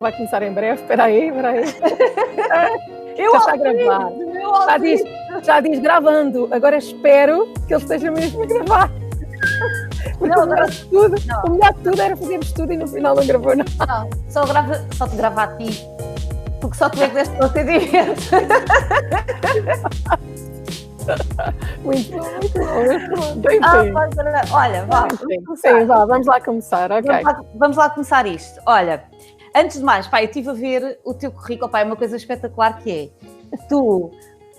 Vai começar em breve, espera aí. Já está a gravar. Já diz gravando. Agora espero que ele esteja mesmo a gravar. Porque o melhor de tudo era fazermos tudo e no final não gravou nada. Não, só te grava a ti. Porque só tu é que deste procedimento. Muito bom. Bem olha, vamos lá começar. Okay. Vamos lá começar isto. Olha, antes de mais, eu estive a ver o teu currículo, é uma coisa espetacular que é, tu,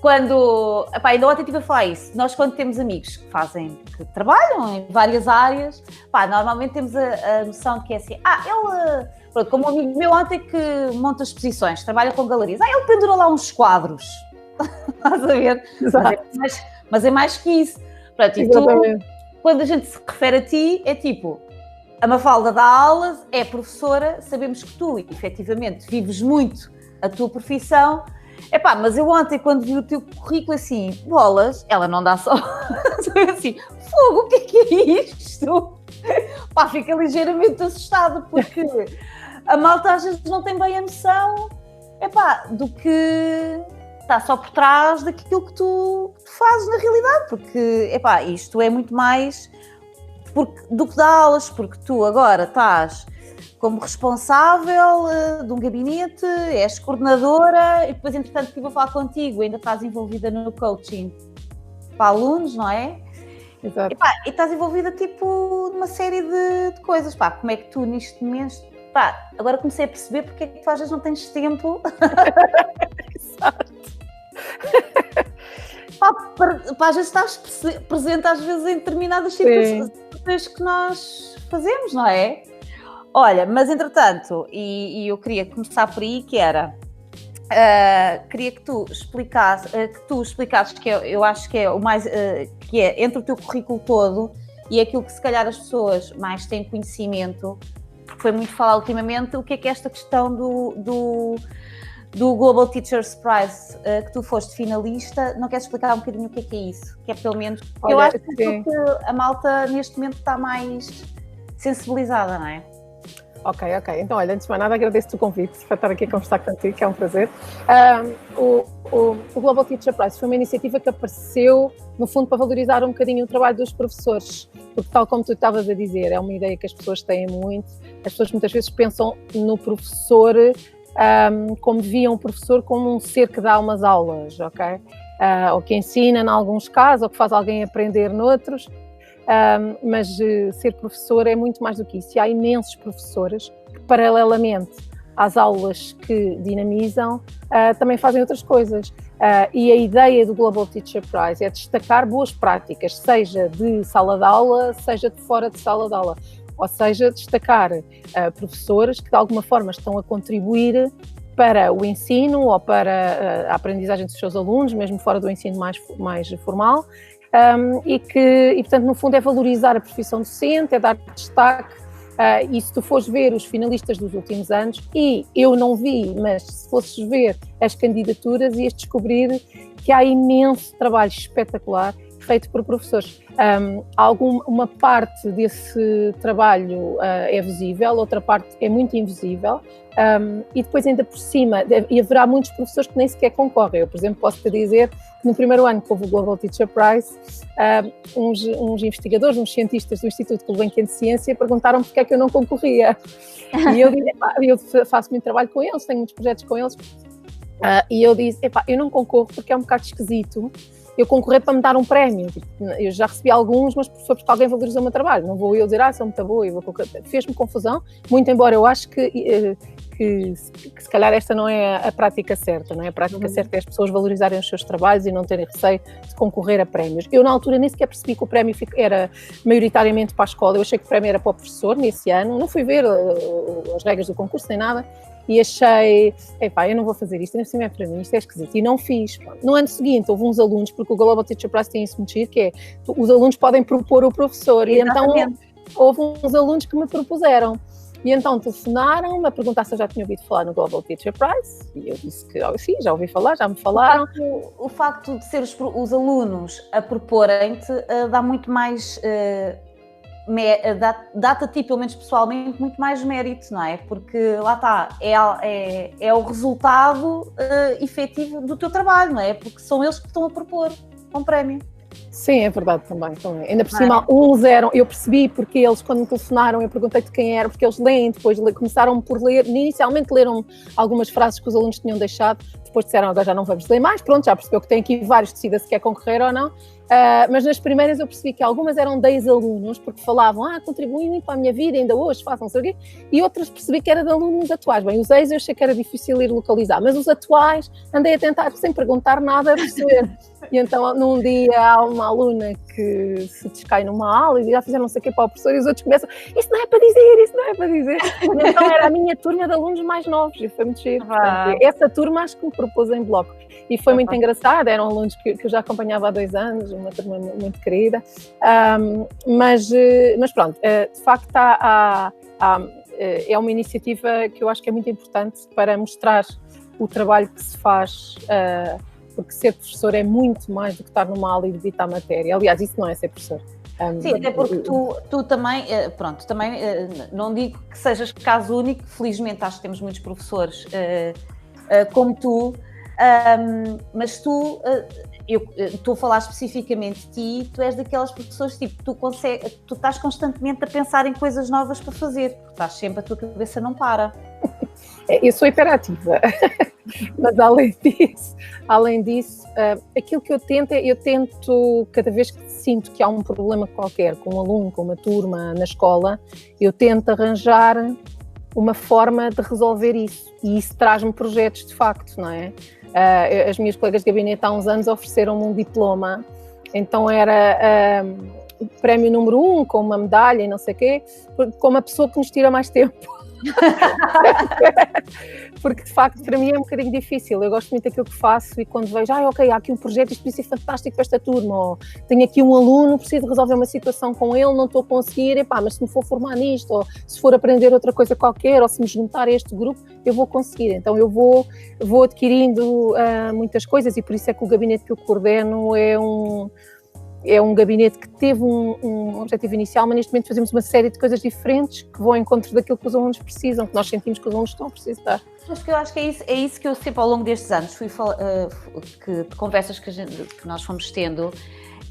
quando, ainda ontem estive a falar isso, nós quando temos amigos que trabalham em várias áreas, normalmente temos a noção de que é assim, ele, pronto, como um amigo meu ontem que monta exposições, trabalha com galerias, ele pendura lá uns quadros, estás a ver? Mas é mais que isso. Pronto, e tu, quando a gente se refere a ti, é tipo, a Mafalda dá aulas, é professora, sabemos que tu, efetivamente, vives muito a tua profissão. Mas eu ontem, quando vi o teu currículo assim, bolas, ela não dá só assim, fogo, o que é isto? Fica ligeiramente assustada, porque a malta às vezes não tem bem a noção, do que está só por trás daquilo que tu fazes na realidade, porque, isto é muito mais do que dá aulas, porque tu agora estás como responsável de um gabinete, és coordenadora e depois, entretanto, estive a falar contigo, ainda estás envolvida no coaching para alunos, não é? Exato. E estás envolvida, tipo, numa série de coisas. Como é que tu, neste momento, agora comecei a perceber porque é que tu às vezes não tens tempo. Exato. Às vezes estás presente, às vezes, em determinadas situações que nós fazemos, não é? Olha, mas entretanto, e eu queria começar por aí, que era, queria que tu explicasses que eu acho que é o mais, que é entre o teu currículo todo e aquilo que se calhar as pessoas mais têm conhecimento, porque foi muito falar ultimamente, o que é esta questão do Global Teachers Prize, que tu foste finalista. Não queres explicar um bocadinho o que é isso? Que é pelo menos, eu acho que a malta neste momento está mais sensibilizada, não é? Ok. Então, olha, antes de mais nada, agradeço-te o convite para estar aqui a conversar contigo, que é um prazer. O Global Teacher Prize foi uma iniciativa que apareceu, no fundo, para valorizar um bocadinho o trabalho dos professores, porque, tal como tu estavas a dizer, é uma ideia que as pessoas têm muito. As pessoas muitas vezes pensam no professor como viam o professor como um ser que dá umas aulas, ok? Ou que ensina em alguns casos, ou que faz alguém aprender noutros. Mas ser professor é muito mais do que isso. E há imensos professores que, paralelamente às aulas que dinamizam, também fazem outras coisas. E a ideia do Global Teacher Prize é destacar boas práticas, seja de sala de aula, seja de fora de sala de aula. Ou seja, destacar professores que de alguma forma estão a contribuir para o ensino ou para a aprendizagem dos seus alunos, mesmo fora do ensino mais formal. E, portanto, no fundo é valorizar a profissão docente, é dar destaque, e se tu fores ver os finalistas dos últimos anos, e eu não vi, mas se fosses ver as candidaturas, ias descobrir que há imenso trabalho espetacular feito por professores. Uma parte desse trabalho é visível, outra parte é muito invisível, e depois ainda por cima, e haverá muitos professores que nem sequer concorrem. Eu, por exemplo, posso-te dizer que no primeiro ano que houve o Global Teacher Prize, uns investigadores, uns cientistas do Instituto Gulbenkian de Ciência perguntaram porque é que eu não concorria. E eu disse, eu faço muito trabalho com eles, tenho muitos projetos com eles, e eu disse, eu não concorro porque é um bocado esquisito eu concorrer para me dar um prémio. Eu já recebi alguns, mas foi porque alguém valorizou o meu trabalho. Não vou eu dizer, sou muito boa, eu vou concorrer. Fez-me confusão, muito embora eu acho que se calhar esta não é a prática certa, não é? A prática certa é as pessoas valorizarem os seus trabalhos e não terem receio de concorrer a prémios. Eu, na altura, nem sequer percebi que o prémio era maioritariamente para a escola. Eu achei que o prémio era para o professor, nesse ano. Não fui ver as regras do concurso, nem nada. E achei, eu não vou fazer isto, nem cima é para mim, isto é esquisito. E não fiz. No ano seguinte, houve uns alunos, porque o Global Teacher Prize tem isso muito giro, que é, os alunos podem propor o professor. Exatamente. E então, houve uns alunos que me propuseram. E então telefonaram-me a perguntar se eu já tinha ouvido falar no Global Teacher Prize. E eu disse que sim, já ouvi falar, já me falaram. O facto de ser os alunos a proporem-te dá muito mais dá-te a ti, pelo menos pessoalmente, muito mais mérito, não é? Porque lá está, é o resultado efetivo do teu trabalho, não é? Porque são eles que estão a propor um prémio. Sim, é verdade também. Ainda por cima, uns eram, eu percebi porque eles, quando me telefonaram, eu perguntei de quem era, porque eles leem, depois começaram por ler, inicialmente leram algumas frases que os alunos tinham deixado, depois disseram, agora já não vamos ler mais, pronto, já percebeu que tem aqui vários, decida se quer concorrer ou não. Mas nas primeiras eu percebi que algumas eram de ex-alunos, porque falavam, contribuem muito para a minha vida, ainda hoje façam, não sei o quê, e outras percebi que era de alunos atuais. Bem, os ex eu achei que era difícil ir localizar, mas os atuais andei a tentar, sem perguntar nada, a perceber. E então, num dia, há uma aluna que se descai numa aula e já fizeram não sei o quê para o professor, e os outros começam, isso não é para dizer, isso não é para dizer. E então era a minha turma de alunos mais novos, e foi muito giro. Portanto, essa turma acho que me propôs em bloco. E foi muito engraçado, eram alunos que eu já acompanhava há 2 anos, uma turma muito querida, mas pronto, de facto é uma iniciativa que eu acho que é muito importante para mostrar o trabalho que se faz, porque ser professor é muito mais do que estar numa aula e debitar matéria. Aliás, isso não é ser professor. Sim, até porque tu também, não digo que sejas caso único, felizmente acho que temos muitos professores como tu, mas tu, eu estou a falar especificamente de ti, tu és daquelas pessoas, tipo, tu estás constantemente a pensar em coisas novas para fazer, porque estás sempre, a tua cabeça não para. Eu sou hiperativa, mas além disso, aquilo que eu tento, cada vez que sinto que há um problema qualquer com um aluno, com uma turma na escola, eu tento arranjar uma forma de resolver isso, e isso traz-me projetos de facto, não é? As minhas colegas de gabinete há uns anos ofereceram-me um diploma, então era o prémio número 1, com uma medalha e não sei o quê, com uma pessoa que nos tira mais tempo. Porque de facto para mim é um bocadinho difícil, eu gosto muito daquilo que faço e quando vejo, ok, há aqui um projeto, isto podia ser fantástico para esta turma, ou tenho aqui um aluno, preciso resolver uma situação com ele, não estou a conseguir, mas se me for formar nisto, ou se for aprender outra coisa qualquer, ou se me juntar a este grupo, eu vou conseguir. Então eu vou adquirindo muitas coisas, e por isso é que o gabinete que eu coordeno é um gabinete que teve um objetivo inicial, mas neste momento fazemos uma série de coisas diferentes que vão ao encontro daquilo que os alunos precisam, que nós sentimos que os alunos estão a precisar. Mas eu acho que é isso que eu sempre ao longo destes anos de conversas que nós fomos tendo,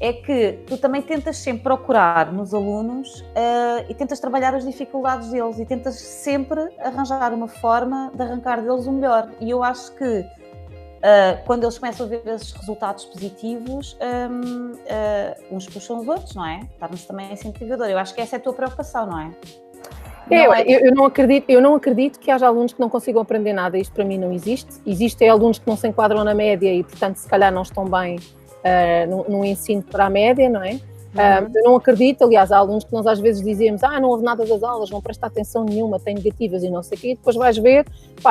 é que tu também tentas sempre procurar nos alunos e tentas trabalhar as dificuldades deles e tentas sempre arranjar uma forma de arrancar deles o melhor. E eu acho que quando eles começam a ver esses resultados positivos, uns puxam os outros, não é? Torna-se também incentivador. Eu acho que essa é a tua preocupação, não é? Eu não acredito que haja alunos que não consigam aprender nada. Isto para mim não existe. Existem alunos que não se enquadram na média e, portanto, se calhar não estão bem no ensino para a média, não é? Eu não acredito, aliás, há alunos que nós às vezes dizemos, não houve nada das aulas, não presta atenção nenhuma, tem negativas e não sei o quê, e depois vais ver,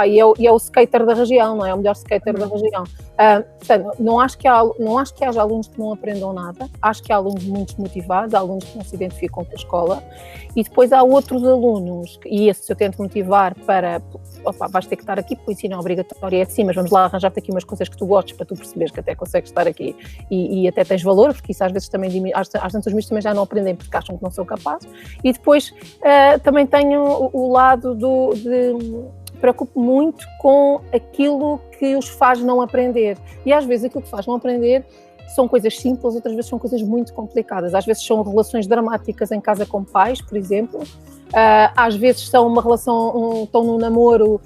e é o skater da região, não é? É o melhor skater da região. Portanto, não acho que haja alunos que não aprendam nada, acho que há alunos muito motivados, há alunos que não se identificam com a escola, e depois há outros alunos, e esses eu tento motivar para, vais ter que estar aqui porque o ensino é obrigatório, é assim, mas vamos lá arranjar-te aqui umas coisas que tu gostes para tu perceberes que até consegues estar aqui e até tens valor, porque isso às vezes também diminui, às vezes os meus também já não aprendem porque acham que não são capazes, e depois também tenho o lado preocupo muito com aquilo que os faz não aprender, e às vezes aquilo que faz não aprender são coisas simples, outras vezes são coisas muito complicadas, às vezes são relações dramáticas em casa com pais, por exemplo, às vezes são uma relação, estão num namoro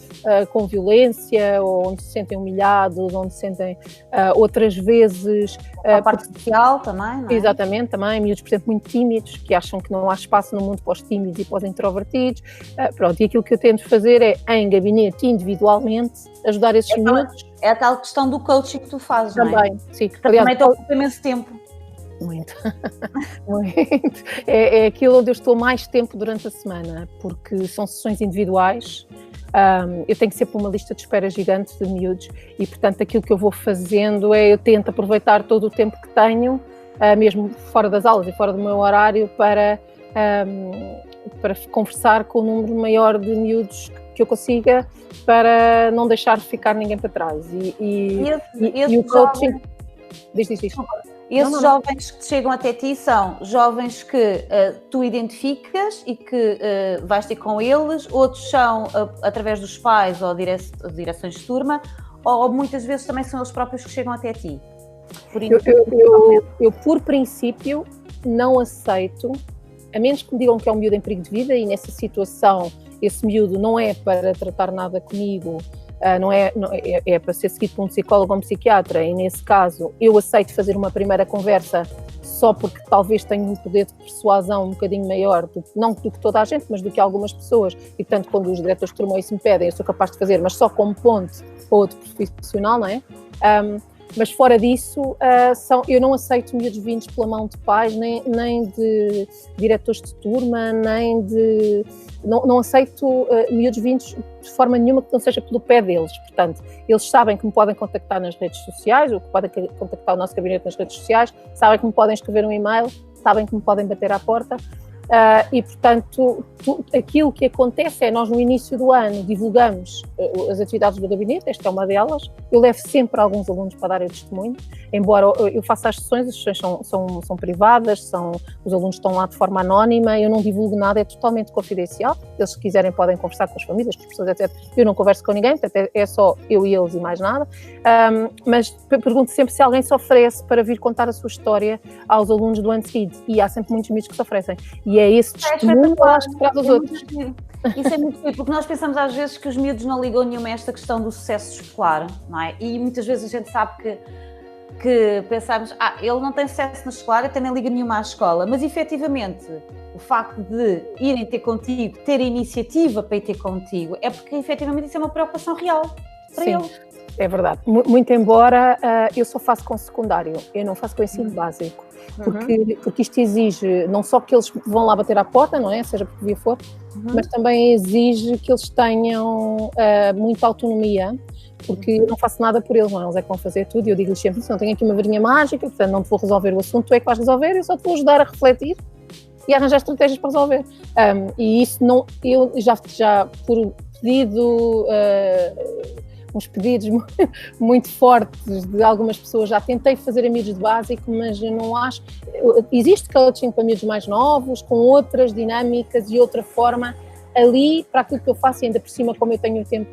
com violência, ou onde se sentem humilhados, onde se sentem outras vezes... a parte social também, não é? Exatamente, também, miúdos, por exemplo, muito tímidos, que acham que não há espaço no mundo para os tímidos e para os introvertidos. Pronto, e aquilo que eu tento fazer é, em gabinete, individualmente, ajudar esses miúdos. É a tal questão do coaching que tu fazes, também, não é? Sim. Também te ocupa imenso tempo. Muito. Muito. É aquilo onde eu estou mais tempo durante a semana, porque são sessões individuais. Eu tenho sempre uma lista de espera gigante de miúdos e, portanto, aquilo que eu vou fazendo é eu tento aproveitar todo o tempo que tenho, mesmo fora das aulas e fora do meu horário, para conversar com o número maior de miúdos que eu consiga, para não deixar ficar ninguém para trás. E o coaching... Diz. Esses jovens que chegam até ti são jovens que tu identificas e que vais ter com eles, outros são através dos pais ou direções de turma, ou muitas vezes também são eles próprios que chegam até ti? Eu, por princípio, não aceito, a menos que me digam que é um miúdo em perigo de vida e nessa situação esse miúdo não é para tratar nada comigo, é para ser seguido por um psicólogo ou um psiquiatra, e nesse caso eu aceito fazer uma primeira conversa só porque talvez tenha um poder de persuasão um bocadinho maior, não do que toda a gente, mas do que algumas pessoas, e portanto quando os diretores de turma isso me pedem, eu sou capaz de fazer, mas só como ponte para outro profissional, não é? Mas fora disso, eu não aceito miúdos vindos pela mão de pais, nem de diretores de turma, nem de... Não aceito miúdos vindos de forma nenhuma que não seja pelo pé deles. Portanto, eles sabem que me podem contactar nas redes sociais, ou que podem contactar o nosso gabinete nas redes sociais, sabem que me podem escrever um e-mail, sabem que me podem bater à porta. E, portanto, aquilo que acontece é nós no início do ano divulgamos as atividades do gabinete, esta é uma delas, eu levo sempre alguns alunos para darem testemunho, embora eu faça as sessões são privadas, os alunos estão lá de forma anónima, eu não divulgo nada, é totalmente confidencial, eles se quiserem podem conversar com as famílias, com as pessoas, etc. Eu não converso com ninguém, portanto é só eu e eles e mais nada, mas pergunto sempre se alguém se oferece para vir contar a sua história aos alunos do ano seguinte, e há sempre muitos miúdos que se oferecem. E é esse testemunho que eu acho que traz os outros. Isso é muito porque nós pensamos às vezes que os miúdos não ligam nenhuma a esta questão do sucesso escolar, não é? E muitas vezes a gente sabe que pensamos, ele não tem sucesso na escolar, até nem liga nenhuma à escola, mas efetivamente o facto de irem ter contigo, ter a iniciativa para ir ter contigo, é porque efetivamente isso é uma preocupação real para ele. É verdade. Muito embora eu só faço com secundário, eu não faço com ensino básico. Porque isto exige não só que eles vão lá bater à porta, não é? Seja por que via for, mas também exige que eles tenham muita autonomia, porque eu não faço nada por eles, não é? Eles é que vão fazer tudo e eu digo-lhes sempre, não tenho aqui uma varinha mágica, portanto não te vou resolver o assunto, tu é que vais resolver, eu só te vou ajudar a refletir e a arranjar estratégias para resolver. E isso não, eu já por pedido... uns pedidos muito fortes de algumas pessoas, já tentei fazer a miúdos de básico, mas eu não acho... Existe coaching para miúdos mais novos, com outras dinâmicas e outra forma, ali, para aquilo que eu faço, e ainda por cima, como eu tenho um tempo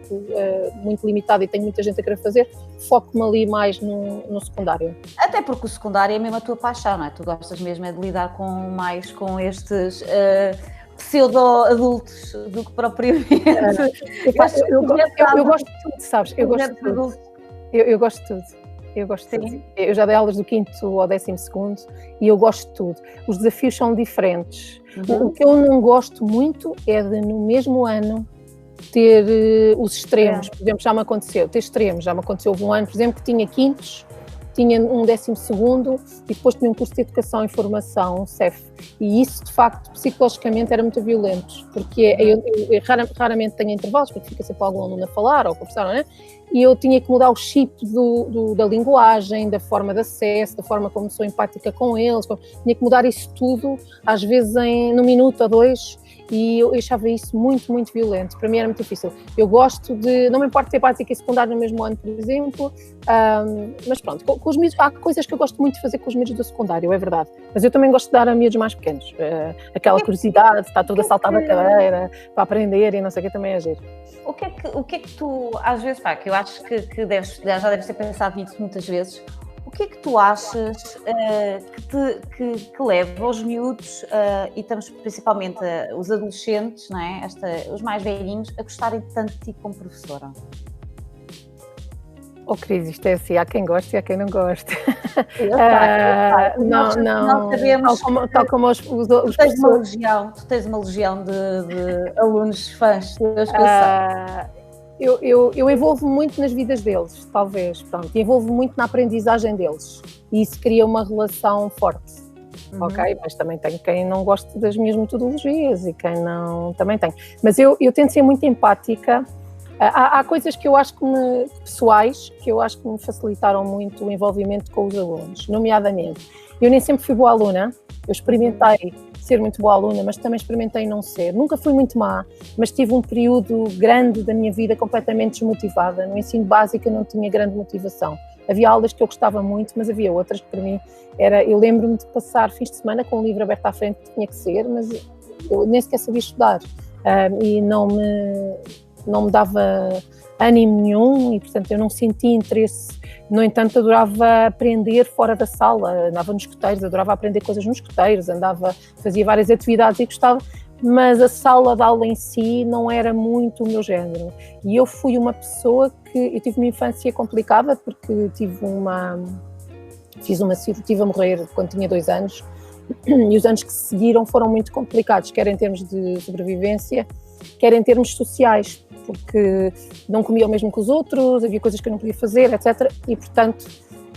muito limitado e tenho muita gente a querer fazer, foco-me ali mais no secundário. Até porque o secundário é mesmo a tua paixão, não é? Tu gostas mesmo de lidar mais com estes... pseudo-adultos do que propriamente. Eu gosto de tudo, sabes? Eu gosto de tudo. Eu gosto de tudo. Eu gosto de tudo. Eu já dei aulas do 5º ao 12º e eu gosto de tudo. Os desafios são diferentes. O que eu não gosto muito é de, no mesmo ano, ter os extremos. Por exemplo, já me aconteceu ter extremos. Já me aconteceu, houve um ano, por exemplo, que tinha 5º, tinha um 12º e depois tinha um curso de Educação e Formação, um CEF. E isso, de facto, psicologicamente era muito violento, porque eu raramente tenho intervalos, porque fica sempre algum aluno a falar ou a conversar, não é? E eu tinha que mudar o chip da linguagem, da forma de acesso, da forma como sou empática com eles, tinha que mudar isso tudo, às vezes num minuto ou dois, e eu achava isso muito, muito violento. Para mim era muito difícil. Eu gosto de... Não me importa ter básica e secundária no mesmo ano, por exemplo, mas pronto, com os miúdos, há coisas que eu gosto muito de fazer com os miúdos do secundário, é verdade. Mas eu também gosto de dar a miúdos mais pequenos. Aquela curiosidade de estar toda a saltar da cadeira para aprender e não sei o que, também é giro. O que é que tu, às vezes, que eu acho que já deves ter pensado nisso muitas vezes, o que é que tu achas que leva os miúdos, e estamos principalmente os adolescentes, não é? Os mais velhinhos, a gostarem tanto de ti como professora? Oh, Cris, isto é assim, há quem goste e há quem não goste. Não sabemos. Tal como os tu tens uma legião de alunos fãs teus que eu envolvo muito nas vidas deles, talvez, pronto, e envolvo muito na aprendizagem deles, e isso cria uma relação forte, ok? Mas também tem quem não goste das minhas metodologias e quem não, também tem. Mas eu tento ser muito empática. Há coisas que eu acho pessoais, que eu acho que me facilitaram muito o envolvimento com os alunos, nomeadamente, eu nem sempre fui boa aluna, eu experimentei ser muito boa aluna, mas também experimentei não ser. Nunca fui muito má, mas tive um período grande da minha vida completamente desmotivada. No ensino básico eu não tinha grande motivação. Havia aulas que eu gostava muito, mas havia outras que para mim eu lembro-me de passar fins de semana com um livro aberto à frente que tinha que ser, mas eu nem sequer sabia estudar, e não me dava ânimo nenhum e, portanto, eu não sentia interesse. No entanto, adorava aprender fora da sala, andava nos escuteiros, adorava aprender coisas nos escuteiros, fazia várias atividades e gostava, mas a sala de aula em si não era muito o meu género. E eu fui uma pessoa eu tive uma infância complicada, porque tive a morrer quando tinha 2 anos, e os anos que se seguiram foram muito complicados, quer em termos de sobrevivência, quer em termos sociais, porque não comia o mesmo que os outros, havia coisas que eu não podia fazer, etc. E, portanto,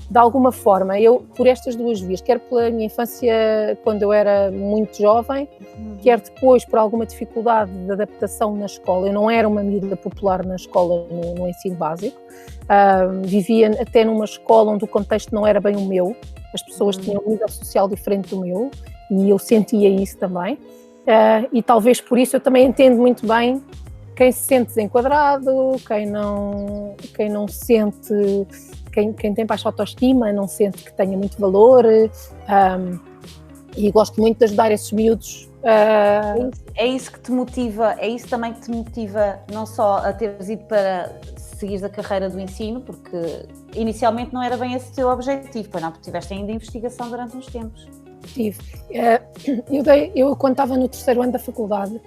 de alguma forma, eu, por estas 2 vias, quer pela minha infância quando eu era muito jovem, quer depois por alguma dificuldade de adaptação na escola, eu não era uma miúda popular na escola, no ensino básico, vivia até numa escola onde o contexto não era bem o meu, as pessoas tinham um nível social diferente do meu, e eu sentia isso também, e talvez por isso eu também entendo muito bem quem se sente desenquadrado, quem não sente, quem tem baixa autoestima, não sente que tenha muito valor, e gosto muito de ajudar esses miúdos. É isso que te motiva, é isso também que te motiva não só a teres ido para seguir a carreira do ensino, porque inicialmente não era bem esse o teu objetivo, pois não, porque tiveste ainda investigação durante uns tempos. Tive. Eu quando estava no 3º ano da faculdade,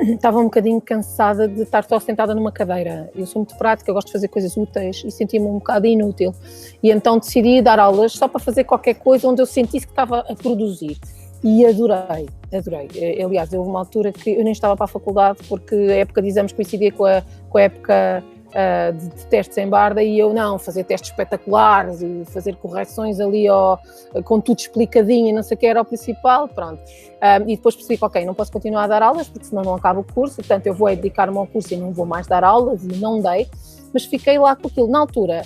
estava um bocadinho cansada de estar só sentada numa cadeira. Eu sou muito prática, eu gosto de fazer coisas úteis e sentia-me um bocado inútil. E então decidi dar aulas só para fazer qualquer coisa onde eu sentisse que estava a produzir. E adorei. Aliás, houve uma altura que eu nem estava para a faculdade, porque a época de exames coincidia com a época de testes em Barda, e eu não, fazer testes espetaculares e fazer correções ali com tudo explicadinho e não sei o que era o principal, pronto. E depois percebi que, ok, não posso continuar a dar aulas, porque senão não acaba o curso, portanto eu vou dedicar-me ao curso e não vou mais dar aulas, e não dei, mas fiquei lá com aquilo. Na altura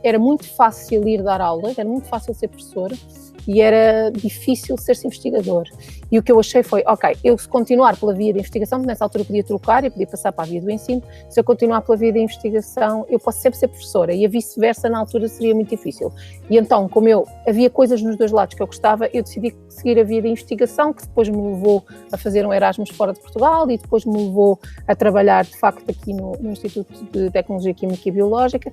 era muito fácil ir dar aulas, era muito fácil ser professora, e era difícil ser-se investigador. E o que eu achei foi, ok, eu se continuar pela via da investigação, nessa altura eu podia trocar, eu podia passar para a via do ensino, se eu continuar pela via da investigação, eu posso sempre ser professora, e a vice-versa na altura seria muito difícil. E então, como havia coisas nos 2 lados que eu gostava, eu decidi seguir a via da investigação, que depois me levou a fazer um Erasmus fora de Portugal, e depois me levou a trabalhar, de facto, aqui no Instituto de Tecnologia Química e Biológica.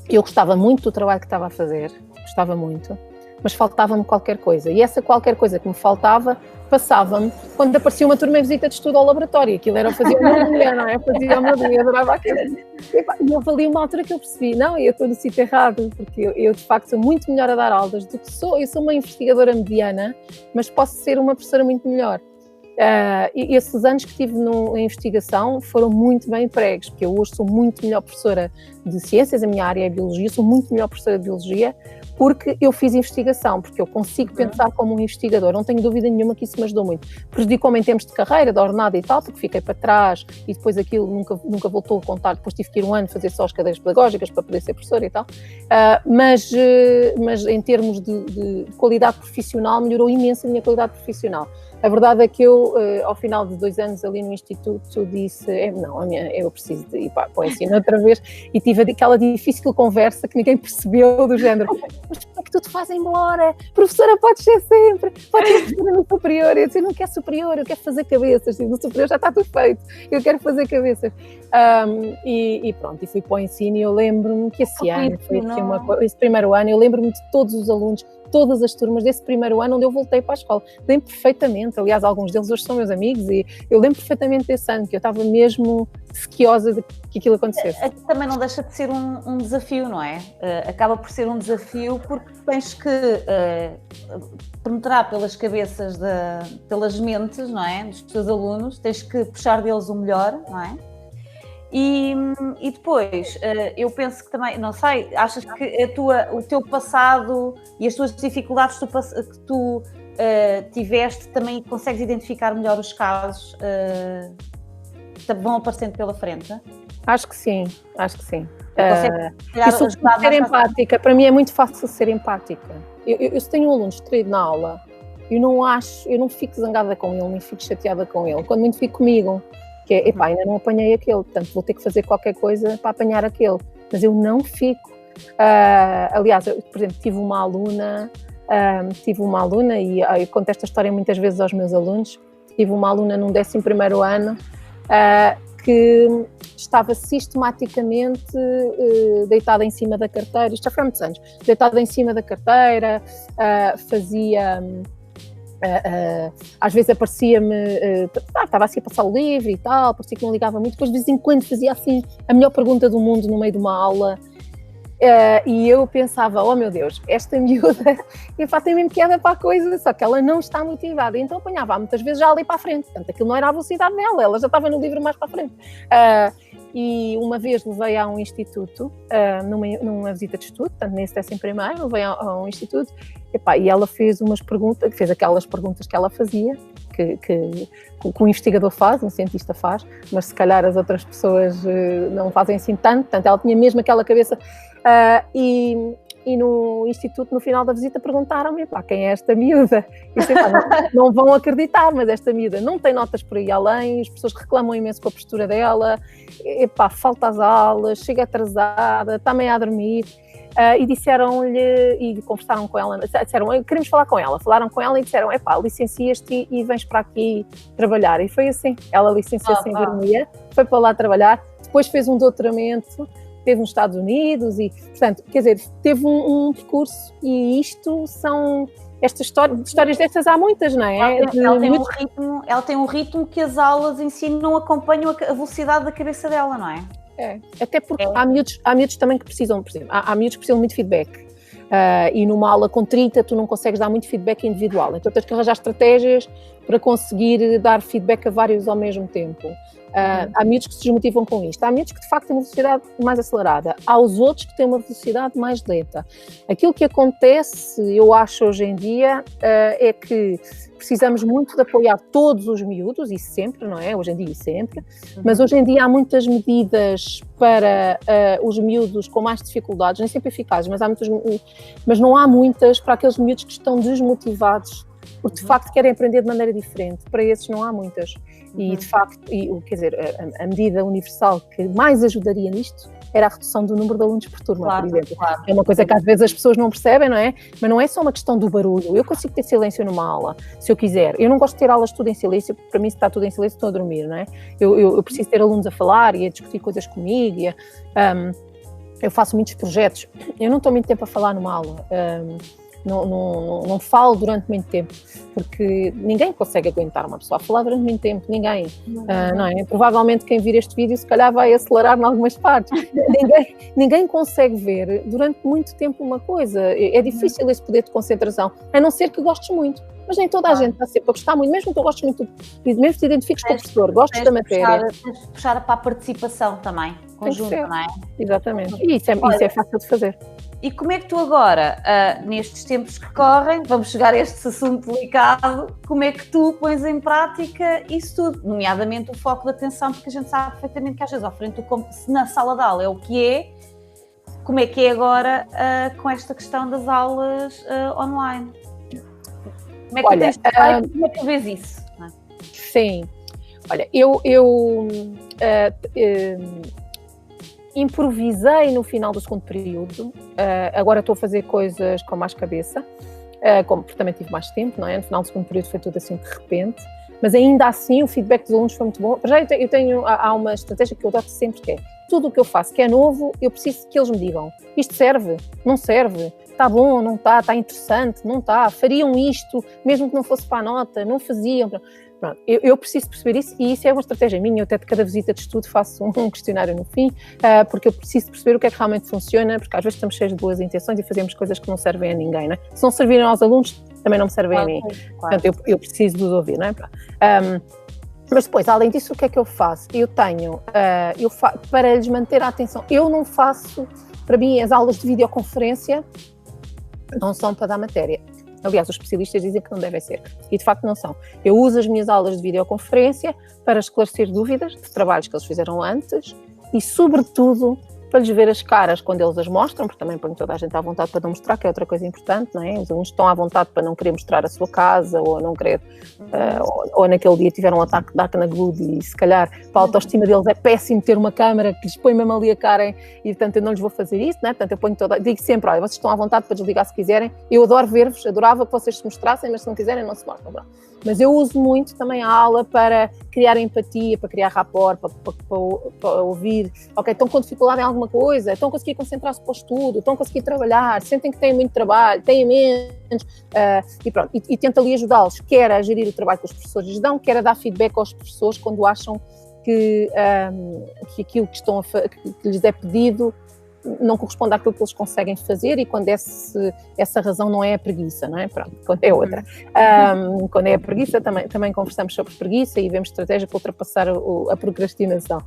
Eu gostava muito do trabalho que estava a fazer, gostava muito, mas faltava-me qualquer coisa, e essa qualquer coisa que me faltava passava-me quando aparecia uma turma em visita de estudo ao laboratório. Aquilo era fazer o meu dia, não é? Fazia o meu dia, adorava aquilo. E houve ali uma altura que eu percebi, não, eu estou no sítio errado, porque eu de facto sou muito melhor a dar aulas do que eu sou uma investigadora mediana, mas posso ser uma professora muito melhor. E esses anos que tive em investigação foram muito bem empregos, porque eu hoje sou muito melhor professora de ciências, a minha área é biologia, sou muito melhor professora de biologia, porque eu fiz investigação, porque eu consigo pensar como um investigador, não tenho dúvida nenhuma que isso me ajudou muito. Prejudicou-me em termos de carreira, de ordenada e tal, porque fiquei para trás e depois aquilo nunca voltou a contar, depois tive que ir um ano fazer só as cadeiras pedagógicas para poder ser professora e tal, mas em termos de qualidade profissional melhorou imenso a minha qualidade profissional. A verdade é que eu, ao final de 2 anos ali no Instituto, disse, eu preciso de ir para o ensino outra vez, e tive aquela difícil conversa que ninguém percebeu, do género, mas por que tu te fazes embora? Professora pode ser sempre, pode ser professora no superior. Eu disse, eu não quero superior, eu quero fazer cabeças, no superior já está tudo feito, eu quero fazer cabeças. E pronto, e fui para o ensino, e eu lembro-me que esse ano, esse primeiro ano, eu lembro-me de todos os alunos, todas as turmas desse primeiro ano onde eu voltei para a escola. Lembro perfeitamente, aliás, alguns deles hoje são meus amigos, e eu lembro perfeitamente desse ano, que eu estava mesmo sequiosa de que aquilo acontecesse. Também não deixa de ser um desafio, não é? Acaba por ser um desafio porque tens que penetrar pelas cabeças, pelas mentes, não é? Dos teus alunos, tens que puxar deles o melhor, não é? E depois, eu penso que também, não sei, achas que o teu passado e as tuas dificuldades que tu tiveste, também consegues identificar melhor os casos que vão aparecendo pela frente? Acho que sim. Eu sou ser empática, para mim é muito fácil ser empática. Eu se tenho um aluno distraído na aula, eu não fico zangada com ele, nem fico chateada com ele, quando muito fico comigo. Que é, ainda não apanhei aquele, portanto vou ter que fazer qualquer coisa para apanhar aquele, mas eu não fico. Aliás, eu, por exemplo, tive uma aluna e eu conto esta história muitas vezes aos meus alunos. Tive uma aluna num 11º ano que estava sistematicamente deitada em cima da carteira, isto já foi há muitos anos, deitada em cima da carteira, fazia... às vezes aparecia-me, estava assim a passar o livro e tal, parecia que não ligava muito, depois de vez em quando fazia assim a melhor pergunta do mundo no meio de uma aula, e eu pensava, oh meu Deus, esta miúda tem mesmo queda para a coisa, só que ela não está motivada, então apanhava muitas vezes já ali para a frente, portanto aquilo não era a velocidade dela, ela já estava no livro mais para a frente. E uma vez levei a um instituto, numa visita de estudo, portanto nesse 11º, levei a um instituto, e ela fez umas perguntas, fez aquelas perguntas que ela fazia, que o investigador faz, um cientista faz, mas se calhar as outras pessoas não fazem assim tanto, portanto ela tinha mesmo aquela cabeça, e no instituto, no final da visita, perguntaram-me, quem é esta miúda? E disse, não vão acreditar, mas esta miúda não tem notas por aí além, as pessoas reclamam imenso com a postura dela, falta às aulas, chega atrasada, está meio a dormir, e disseram-lhe, e conversaram com ela, disseram, queremos falar com ela, falaram com ela e disseram, licencias-te e vens para aqui trabalhar, e foi assim, ela licenciou-se em enfermaria, foi para lá trabalhar, depois fez um doutoramento, teve nos Estados Unidos e, portanto, quer dizer, teve um percurso, e isto são estas histórias destas há muitas, não é? Ela tem um ritmo que as aulas em si não acompanham a velocidade da cabeça dela, não é? Até porque há miúdos também que precisam, por exemplo, há miúdos que precisam muito de feedback, e numa aula com 30 tu não consegues dar muito feedback individual, então tens que arranjar estratégias para conseguir dar feedback a vários ao mesmo tempo. Há miúdos que se desmotivam com isto, há miúdos que de facto têm uma velocidade mais acelerada, há os outros que têm uma velocidade mais lenta. Aquilo que acontece, eu acho hoje em dia, é que precisamos muito de apoiar todos os miúdos, e sempre, não é? Hoje em dia e sempre, mas hoje em dia há muitas medidas para os miúdos com mais dificuldades, nem sempre eficazes, mas não há muitas para aqueles miúdos que estão desmotivados, porque de facto querem aprender de maneira diferente. Para esses não há muitas. E de facto, quer dizer, a medida universal que mais ajudaria nisto era a redução do número de alunos por turma, por exemplo. Claro. É uma coisa que às vezes as pessoas não percebem, não é? Mas não é só uma questão do barulho. Eu consigo ter silêncio numa aula, se eu quiser. Eu não gosto de ter aulas tudo em silêncio, porque para mim se está tudo em silêncio estou a dormir, não é? Eu preciso ter alunos a falar e a discutir coisas comigo. Eu faço muitos projetos. Eu não estou muito tempo a falar numa aula. Não falo durante muito tempo, porque ninguém consegue aguentar uma pessoa a falar durante muito tempo, ninguém, não é? Provavelmente quem vir este vídeo se calhar vai acelerar em algumas partes, ninguém consegue ver durante muito tempo uma coisa, é difícil esse poder de concentração, a não ser que gostes muito, mas nem toda a gente está sempre a gostar muito, mesmo que tu gostes muito, mesmo que te identifiques com o professor, gostes da matéria. Tens de puxar para a participação também, conjunto, não é? Exatamente, e isso é fácil de fazer. E como é que tu agora, nestes tempos que correm, vamos chegar a este assunto delicado, como é que tu pões em prática isso tudo, nomeadamente o foco de atenção, porque a gente sabe perfeitamente que às vezes ao frente se na sala de aula é o que é, como é que é agora com esta questão das aulas online? Como é que como é que tu vês isso? Não é? Sim, olha, improvisei no final do segundo período, agora estou a fazer coisas com mais cabeça, porque também tive mais tempo, não é? No final do segundo período foi tudo assim de repente, mas ainda assim o feedback dos alunos foi muito bom. Já há uma estratégia que eu adoto sempre, que é tudo o que eu faço que é novo, eu preciso que eles me digam, isto serve, não serve, está bom, não está interessante, não está, fariam isto, mesmo que não fosse para a nota, não faziam. Pronto, eu preciso perceber isso, e isso é uma estratégia minha. Eu até de cada visita de estudo faço um questionário no fim, porque eu preciso perceber o que é que realmente funciona, porque às vezes estamos cheios de boas intenções e fazemos coisas que não servem a ninguém, não é? Se não servirem aos alunos, também não me servem a mim. Claro. Portanto, eu preciso de os ouvir, não é? Mas depois, além disso, o que é que eu faço? Para lhes manter a atenção, eu não faço, para mim, as aulas de videoconferência não são para dar matéria. Aliás, os especialistas dizem que não devem ser, e de facto não são. Eu uso as minhas aulas de videoconferência para esclarecer dúvidas de trabalhos que eles fizeram antes e, sobretudo, para lhes ver as caras quando eles as mostram, porque também põe toda a gente à vontade para não mostrar, que é outra coisa importante, não é? Os alunos estão à vontade para não querer mostrar a sua casa, ou não querer, ou naquele dia tiveram um ataque de acne agudo e se calhar para a autoestima deles é péssimo ter uma câmara que lhes põe mesmo ali a cara e portanto eu não lhes vou fazer isso, não é? Portanto eu digo sempre, olha, vocês estão à vontade para desligar se quiserem, eu adoro ver-vos, adorava que vocês se mostrassem, mas se não quiserem não se mostram, não. Mas eu uso muito também a aula para criar empatia, para criar rapport, para ouvir, ok, estão com dificuldade em alguma coisa, estão a conseguir concentrar-se para o estudo, estão a conseguir trabalhar, sentem que têm muito trabalho, têm menos, e pronto, e tento ali ajudá-los, quer a gerir o trabalho que os professores lhes dão, quer a dar feedback aos professores quando acham que aquilo que lhes é pedido não corresponde àquilo que eles conseguem fazer e quando essa razão não é a preguiça, não é? Pronto, quando é outra. Quando é a preguiça, também conversamos sobre preguiça e vemos estratégia para ultrapassar a procrastinação.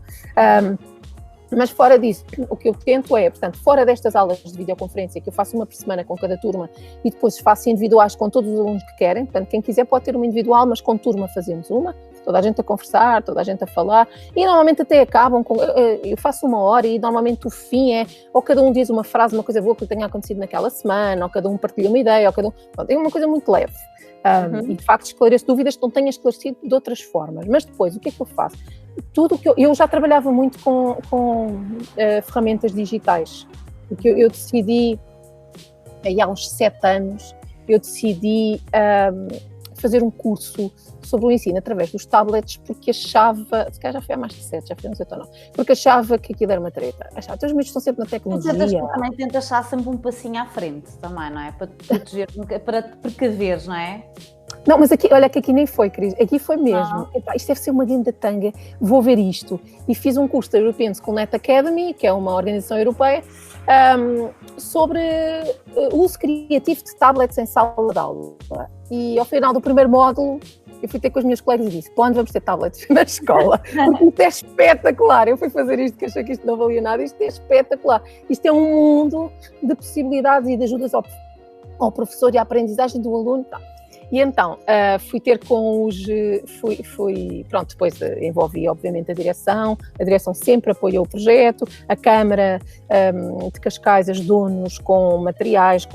Mas fora disso, o que eu tento é, portanto, fora destas aulas de videoconferência, que eu faço uma por semana com cada turma e depois faço individuais com todos os alunos que querem, portanto, quem quiser pode ter uma individual, mas com turma fazemos uma, toda a gente a conversar, toda a gente a falar, e normalmente até acabam com, eu faço 1 hora e normalmente o fim é, ou cada um diz uma frase, uma coisa boa que tenha acontecido naquela semana, ou cada um partilha uma ideia, ou cada um, pronto, é uma coisa muito leve. E de facto esclareço dúvidas que não tenha esclarecido de outras formas, mas depois o que é que eu faço? Tudo que eu já trabalhava muito com ferramentas digitais, porque eu decidi, aí há uns 7 anos, eu decidi fazer um curso sobre o ensino através dos tablets, porque achava, se calhar já foi há mais de 7, já foi não sei ou não, porque achava que aquilo era uma treta. Achava que os miúdos estão sempre na tecnologia. Mas também tenta achar sempre um passinho à frente, também, não é? Para te proteger, para te precaveres, não é? Não, mas aqui, olha que aqui nem foi, Cris, aqui foi mesmo. Epá, isto deve ser uma grande tanga, vou ver isto. E fiz um curso da European Schoolnet Academy, que é uma organização europeia, sobre o uso criativo de tablets em sala de aula. E ao final do primeiro módulo, eu fui ter com os meus colegas e disse, quando vamos ter tablets na escola? Porque isto é espetacular. Eu fui fazer isto, que achei que isto não valia nada, isto é espetacular. Isto é um mundo de possibilidades e de ajudas ao professor e à aprendizagem do aluno. E então, fui ter com os... Pronto, depois envolvi, obviamente, a direção sempre apoiou o projeto, a Câmara de Cascais ajudou-nos com materiais,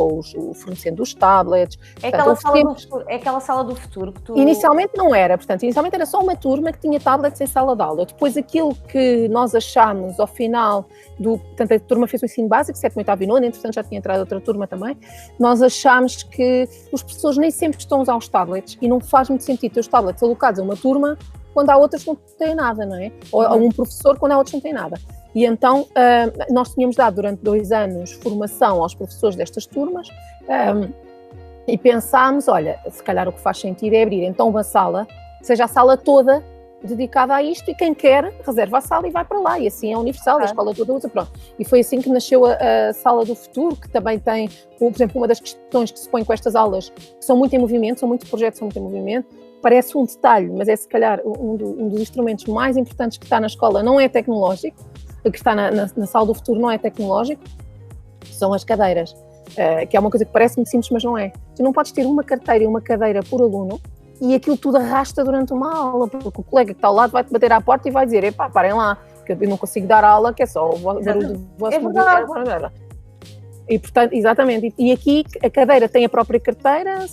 fornecendo os tablets. É aquela, portanto, é aquela sala do futuro que tu... Inicialmente não era, portanto, inicialmente era só uma turma que tinha tablets em sala de aula. Depois aquilo que nós achámos ao final portanto, a turma fez o ensino básico, 7º, 8º e 9º, entretanto já tinha entrado outra turma também, nós achámos que os professores nem sempre estão a usar os tablets e não faz muito sentido ter os tablets alocados a uma turma quando há outras que não têm nada, não é? Ou a um professor quando há outros que não têm nada. E então nós tínhamos dado durante 2 anos formação aos professores destas turmas e pensámos, olha, se calhar o que faz sentido é abrir então uma sala, seja a sala toda dedicada a isto e quem quer reserva a sala e vai para lá e assim é universal, a escola toda usa, pronto. E foi assim que nasceu a Sala do Futuro, que também tem, por exemplo, uma das questões que se põe com estas aulas, que são muito em movimento, são muitos projetos, são muito em movimento, parece um detalhe, mas é se calhar um dos instrumentos mais importantes que está na escola, não é tecnológico, o que está na Sala do Futuro não é tecnológico, são as cadeiras, que é uma coisa que parece muito simples, mas não é. Tu não podes ter uma carteira e uma cadeira por aluno, e aquilo tudo arrasta durante uma aula, porque o colega que está ao lado vai-te bater à porta e vai dizer, epá, parem lá, que eu não consigo dar aula, que é só o barulho do vosso... É verdade. E, portanto, exatamente, e aqui a cadeira tem a própria carteira,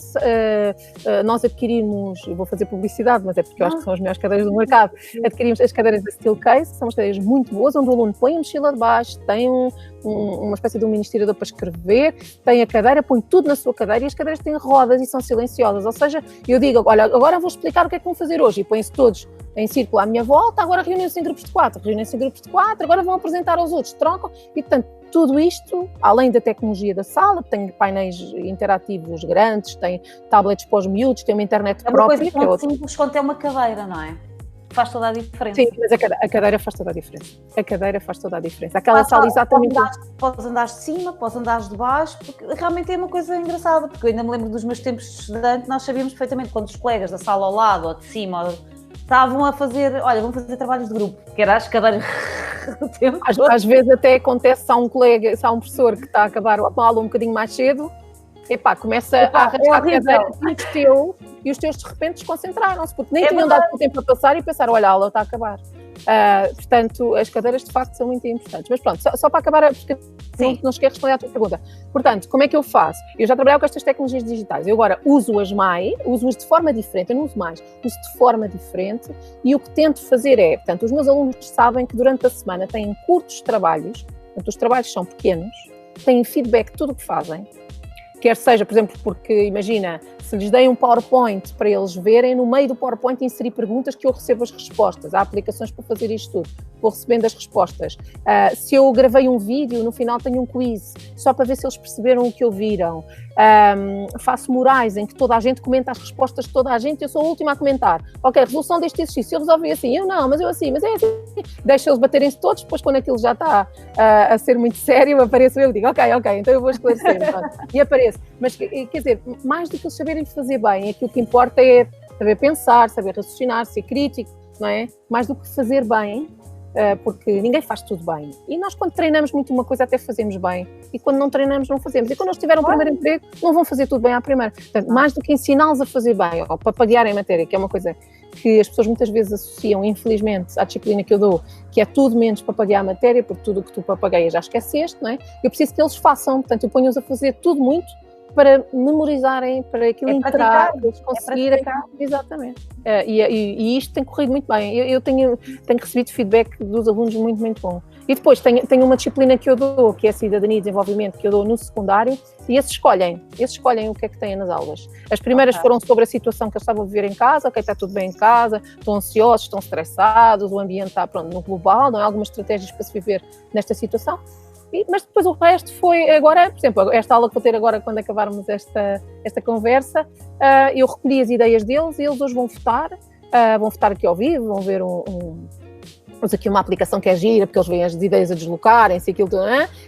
nós adquirimos, eu vou fazer publicidade, mas é porque eu acho que são as melhores cadeiras do mercado, adquirimos as cadeiras da Steelcase, são umas cadeiras muito boas, onde o aluno põe a mochila de baixo, tem uma espécie de um mini-estirador para escrever, tem a cadeira, põe tudo na sua cadeira e as cadeiras têm rodas e são silenciosas, ou seja, eu digo, olha, agora vou explicar o que é que vão fazer hoje, e põem-se todos em círculo à minha volta, agora reúnem-se em grupos de 4, agora vão apresentar aos outros, trocam, e portanto, tudo isto, além da tecnologia da sala, tem painéis interativos grandes, tem tablets para os miúdos, tem uma internet própria. É uma coisa tão simples quanto é uma cadeira, não é? Faz toda a diferença. Sim, mas a cadeira faz toda a diferença. A cadeira faz toda a diferença. Aquela sala exatamente... Podes andar de cima, podes andar de baixo, porque realmente é uma coisa engraçada, porque eu ainda me lembro dos meus tempos de estudante, nós sabíamos perfeitamente quando os colegas da sala ao lado ou de cima estavam a fazer, olha, vamos fazer trabalhos de grupo, que era as cadeiras... Às vezes até acontece, se há um colega, se há um professor que está a acabar a aula um bocadinho mais cedo, epá, começa a arrastar a cadeira e os teus de repente desconcentraram-se, porque nem tinham dado o tempo a passar e pensaram, olha, a aula está a acabar. Portanto, as cadeiras de facto são muito importantes. Mas pronto, só para acabar, porque não cheguei a responder à tua pergunta. Portanto, como é que eu faço? Eu já trabalhava com estas tecnologias digitais, eu agora uso-as de forma diferente, eu não uso mais, uso de forma diferente, e o que tento fazer é, portanto, os meus alunos sabem que durante a semana têm curtos trabalhos, portanto, os trabalhos são pequenos, têm feedback de tudo o que fazem, quer seja, por exemplo, porque imagina, se lhes dei um PowerPoint para eles verem, no meio do PowerPoint inserir perguntas que eu recebo as respostas. Há aplicações para fazer isto tudo. Vou recebendo as respostas. Se eu gravei um vídeo, no final tenho um quiz, só para ver se eles perceberam o que ouviram. Faço murais em que toda a gente comenta as respostas de toda a gente e eu sou a última a comentar. Ok, resolução deste exercício, eu resolvi assim, eu não, mas eu assim, mas é assim. Deixo eles baterem-se todos, depois quando aquilo já está a ser muito sério, apareço eu e digo, ok, então eu vou esclarecer. E apareço. Mas, quer dizer, mais do que eles saberem fazer bem, aquilo que importa é saber pensar, saber raciocinar, ser crítico, não é? Mais do que fazer bem, porque ninguém faz tudo bem. E nós, quando treinamos muito uma coisa, até fazemos bem. E quando não treinamos, não fazemos. E quando eles tiveram o primeiro emprego, não vão fazer tudo bem à primeira. Portanto, mais do que ensiná-los a fazer bem, ou papaguearem a matéria, que é uma coisa que as pessoas muitas vezes associam, infelizmente, à disciplina que eu dou, que é tudo menos papaguear a matéria, porque tudo o que tu papagaias já esqueceste, não é? Eu preciso que eles façam. Portanto, eu ponho-os a fazer tudo muito, para memorizarem, para aquilo entrar, para eles conseguirem. Exatamente. E isto tem corrido muito bem. Eu tenho recebido feedback dos alunos muito, muito bom. E depois tenho uma disciplina que eu dou, que é a Cidadania e Desenvolvimento, que eu dou no secundário, e esses escolhem o que é que têm nas aulas. As primeiras foram sobre a situação que eles estavam a viver em casa, ok, está tudo bem em casa, estão ansiosos, estão estressados, o ambiente está, pronto, no global, não há algumas estratégias para se viver nesta situação. Mas depois o resto foi agora, por exemplo, esta aula que vou ter agora quando acabarmos esta conversa, eu recolhi as ideias deles e eles hoje vão votar aqui ao vivo, vão ver temos aqui uma aplicação que é gira, porque eles veem as ideias a deslocarem-se,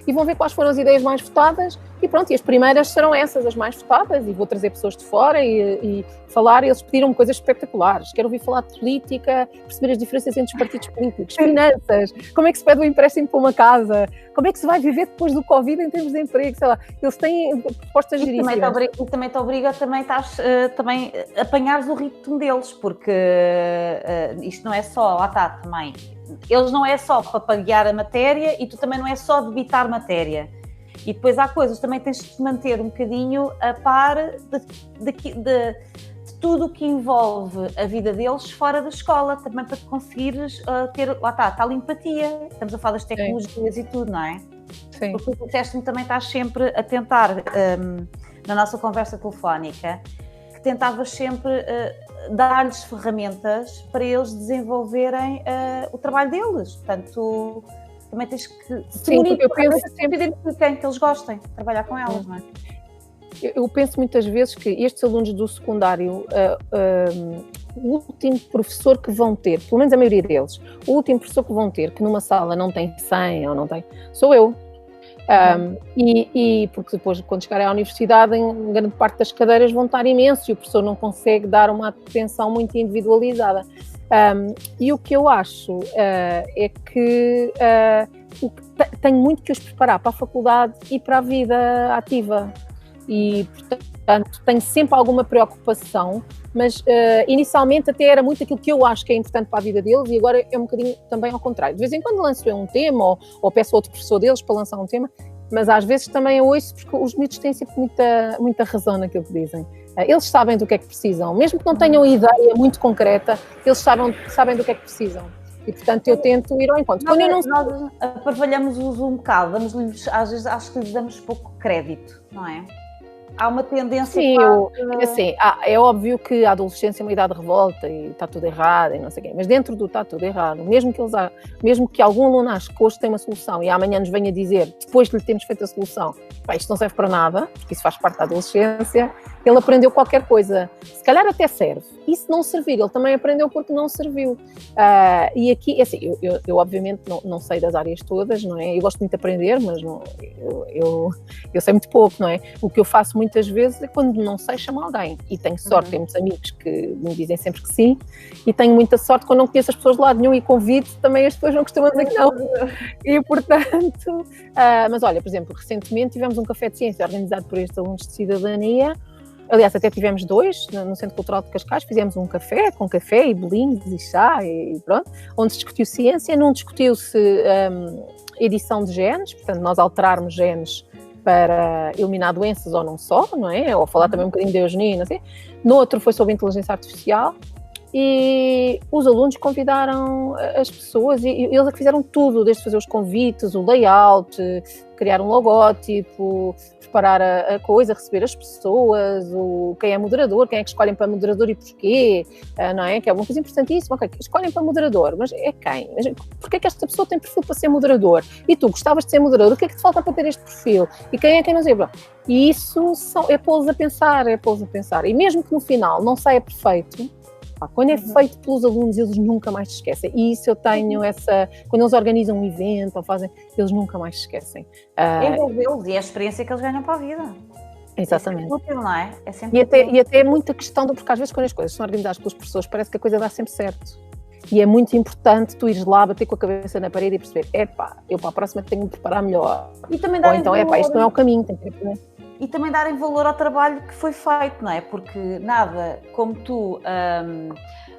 e vão ver quais foram as ideias mais votadas, e pronto, e as primeiras serão essas, as mais votadas, e vou trazer pessoas de fora e falar, e eles pediram coisas espetaculares, quero ouvir falar de política, perceber as diferenças entre os partidos políticos, finanças, como é que se pede um empréstimo para uma casa, como é que se vai viver depois do Covid em termos de emprego, sei lá, eles têm propostas giríssimas. E também te obriga também a apanhares o ritmo deles, porque isto não é só, lá está também, eles não é só papaguear a matéria e tu também não é só debitar matéria. E depois há coisas, também tens de te manter um bocadinho a par de tudo o que envolve a vida deles fora da escola, também para conseguires ter, lá está, tal empatia. Estamos a falar das tecnologias e tudo, não é? Sim. Porque tu disseste-me também estás sempre a tentar, na nossa conversa telefónica, que tentavas sempre dar-lhes ferramentas para eles desenvolverem o trabalho deles. Portanto, também tens que eu penso sempre que eles gostem de trabalhar com elas, não é? Eu penso muitas vezes que estes alunos do secundário, o último professor que vão ter, pelo menos a maioria deles, o último professor que vão ter, que numa sala não tem 100 ou não tem, sou eu. Porque depois, quando chegarem à universidade, em grande parte das cadeiras vão estar imenso e o professor não consegue dar uma atenção muito individualizada. E o que eu acho é que tenho muito que os preparar para a faculdade e para a vida ativa. E, portanto, tenho sempre alguma preocupação, mas inicialmente até era muito aquilo que eu acho que é importante para a vida deles e agora é um bocadinho também ao contrário. De vez em quando lanço eu um tema ou peço a outro professor deles para lançar um tema, mas às vezes também eu ouço porque os miúdos têm sempre muita razão naquilo que dizem. Eles sabem do que é que precisam, mesmo que não tenham ideia muito concreta, eles sabem do que é que precisam. E, portanto, eu tento ir ao encontro. Nós aparvalhamos-os um bocado, às vezes acho que lhes damos pouco crédito, não é? Há uma tendência... Sim, assim, é óbvio que a adolescência é uma idade de revolta e está tudo errado e não sei o quê, mas dentro do está tudo errado, mesmo que algum aluno ache que hoje tem uma solução e amanhã nos venha dizer, depois de lhe termos feito a solução, isto não serve para nada, porque isso faz parte da adolescência, ele aprendeu qualquer coisa, se calhar até serve, e se não servir, ele também aprendeu porque não serviu. E aqui, assim, eu obviamente não sei das áreas todas, não é? Eu gosto muito de aprender, mas eu sei muito pouco, não é? O que eu faço muitas vezes é quando não sei, chamo alguém, e tenho sorte, tenho muitos amigos que me dizem sempre que sim, e tenho muita sorte quando não conheço as pessoas de lado nenhum e convido, também as pessoas não costumam dizer que não, e portanto, mas olha, por exemplo, recentemente tivemos um café de ciência organizado por estes alunos de cidadania, Aliás, até tivemos 2 no Centro Cultural de Cascais, fizemos um café, com café e bolinhos e chá e pronto, onde se discutiu ciência, não discutiu-se edição de genes, portanto nós alterarmos genes para eliminar doenças ou não só, não é? Ou falar também um bocadinho de eugenia, não sei. No outro foi sobre inteligência artificial e os alunos convidaram as pessoas e eles é que fizeram tudo, desde fazer os convites, o layout, criar um logótipo, preparar a coisa, receber as pessoas, quem é moderador, quem é que escolhem para moderador e porquê, não é? Que é uma coisa importantíssima. Ok, escolhem para moderador, mas é quem? Porquê é que esta pessoa tem perfil para ser moderador? E tu gostavas de ser moderador, o que é que te falta para ter este perfil? E quem é quem não sei? E isso é pô-los a pensar, E mesmo que no final não saia perfeito, quando é feito pelos alunos, eles nunca mais se esquecem. E isso eu tenho quando eles organizam um evento ou fazem, eles nunca mais se esquecem. Envolvê-los e a experiência que eles ganham para a vida. Exatamente. É sempre útil, não é? E até é muita questão, porque às vezes quando as coisas são organizadas pelas pessoas, parece que a coisa dá sempre certo. E é muito importante tu ires lá, bater com a cabeça na parede e perceber, eu para a próxima tenho de me preparar melhor. E também ou então, isto não é o caminho, tem que aprender. E também darem valor ao trabalho que foi feito, não é? Porque nada como tu